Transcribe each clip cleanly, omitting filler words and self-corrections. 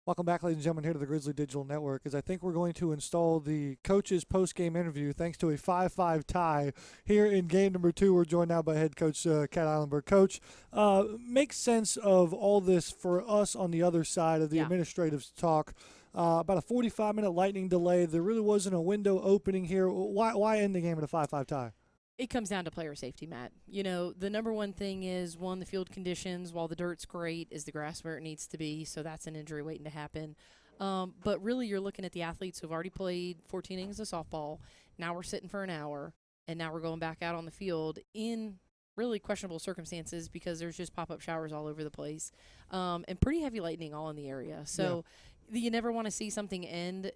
Welcome back, ladies and gentlemen, here to the Grizzly Digital Network. As I think we're going to install the coach's post-game interview thanks to a 5-5 tie here in game number 2. We're joined now by head coach Kat Ihlenburg. Coach, makes sense of all this for us on the other side of the administrative talk. About a 45-minute lightning delay. There really wasn't a window opening here. Why end the game at a 5-5 tie? It comes down to player safety, Matt. You know, the number one thing is, one, the field conditions. While the dirt's great, is the grass where it needs to be, so that's an injury waiting to happen. But really, you're looking at the athletes who've already played 14 innings of softball. Now we're sitting for an hour, and now we're going back out on the field in really questionable circumstances because there's just pop-up showers all over the place and pretty heavy lightning all in the area. So you never want to see something end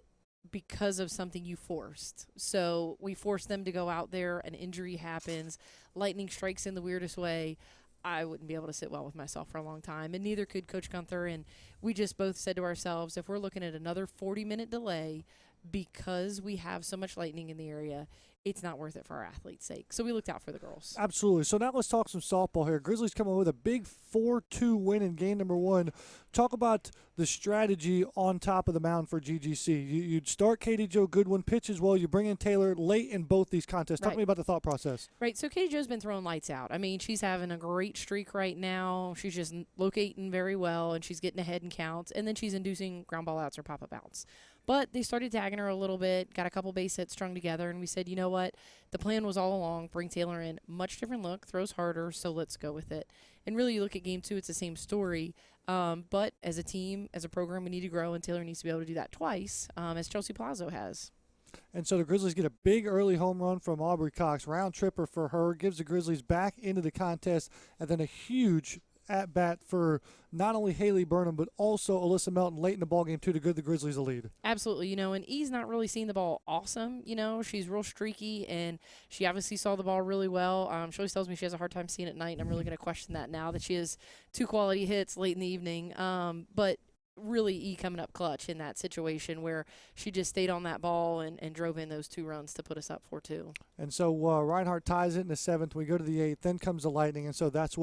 because of something you forced. So we forced them to go out there, an injury happens, lightning strikes in the weirdest way. I wouldn't be able to sit well with myself for a long time, and neither could Coach Gunther. And we just both said to ourselves, if we're looking at another 40-minute delay because we have so much lightning in the area, it's not worth it for our athletes' sake. So we looked out for the girls. Absolutely. So now let's talk some softball here. Grizzlies come away with a big 4-2 win in game number 1. Talk about the strategy on top of the mound for GGC. You'd start Katie Jo Goodwin, pitch as well. You bring in Taylor late in both these contests. Talk to me about the thought process. Right. So Katie Jo's been throwing lights out. I mean, she's having a great streak right now. She's just locating very well, and she's getting ahead in counts. And then she's inducing ground ball outs or pop-up outs. But they started tagging her a little bit, got a couple base hits strung together, and we said, you know what? The plan was all along, bring Taylor in. Much different look, throws harder, so let's go with it. And really, you look at game 2, it's the same story. But as a team, as a program, we need to grow, and Taylor needs to be able to do that twice, as Chelsea Palazzo has. And so the Grizzlies get a big early home run from Aubrey Cox, round tripper for her, gives the Grizzlies back into the contest, and then a huge at-bat for not only Haley Burnham but also Alyssa Melton late in the ballgame too to give the Grizzlies a lead. Absolutely. You know, and E's not really seeing the ball awesome. You know, she's real streaky, and she obviously saw the ball really well. She always tells me she has a hard time seeing it at night, and I'm really going to question that now that she has 2 quality hits late in the evening. But really E coming up clutch in that situation where she just stayed on that ball and drove in those 2 runs to put us up 4-2. And so Reinhardt ties it in the 7th. We go to the 8th. Then comes the lightning, and so that's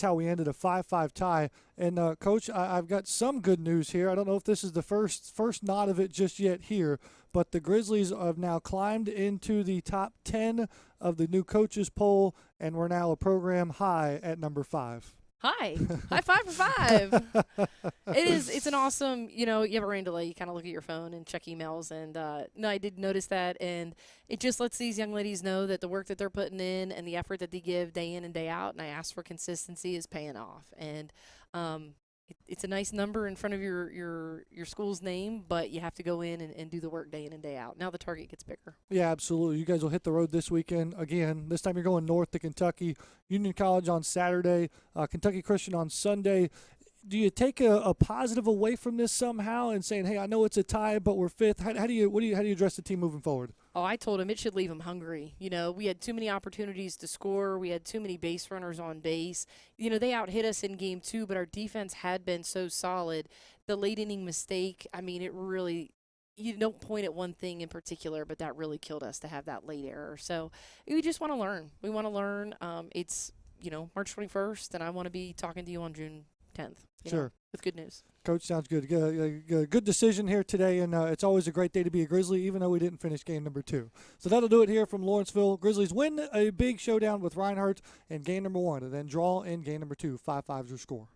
how we ended a 5-5 tie. And Coach, I've got some good news here. I don't know if this is the first nod of it just yet here, but the Grizzlies have now climbed into the top 10 of the new coaches poll, and we're now a program high at number 5. High 5 for 5. It's an awesome, you know, you have a rain delay, you kind of look at your phone and check emails, and no, I did notice that, and it just lets these young ladies know that the work that they're putting in and the effort that they give day in and day out, and I ask for consistency, is paying off. And it's a nice number in front of your school's name, but you have to go in and do the work day in and day out. Now the target gets bigger. Yeah, absolutely. You guys will hit the road this weekend. Again, this time you're going north to Kentucky. Union College on Saturday, Kentucky Christian on Sunday. Do you take a positive away from this somehow and saying, hey, I know it's a tie, but we're 5th? How do you address the team moving forward? Oh, I told him it should leave him hungry. You know, we had too many opportunities to score. We had too many base runners on base. You know, they out-hit us in game 2, but our defense had been so solid. The late-inning mistake, I mean, it really – you don't point at one thing in particular, but that really killed us to have that late error. So we just want to learn. We want to learn. It's, you know, March 21st, and I want to be talking to you on June 10th. Sure. With good news. Coach, sounds good. Good decision here today, and it's always a great day to be a Grizzly, even though we didn't finish game number 2. So that'll do it here from Lawrenceville. Grizzlies win a big showdown with Reinhardt in game number 1, and then draw in game number 2. 5-5's your score.